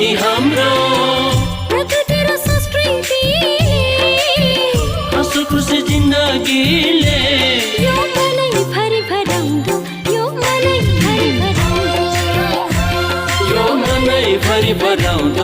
यी हाम्रो प्रकृति र संस्कृतिले हाँसो खुसी जिन्दगीले यो मनै भरि भराउँदो यो मनै भरि भराउँदो यो मनै भरि भराउँदो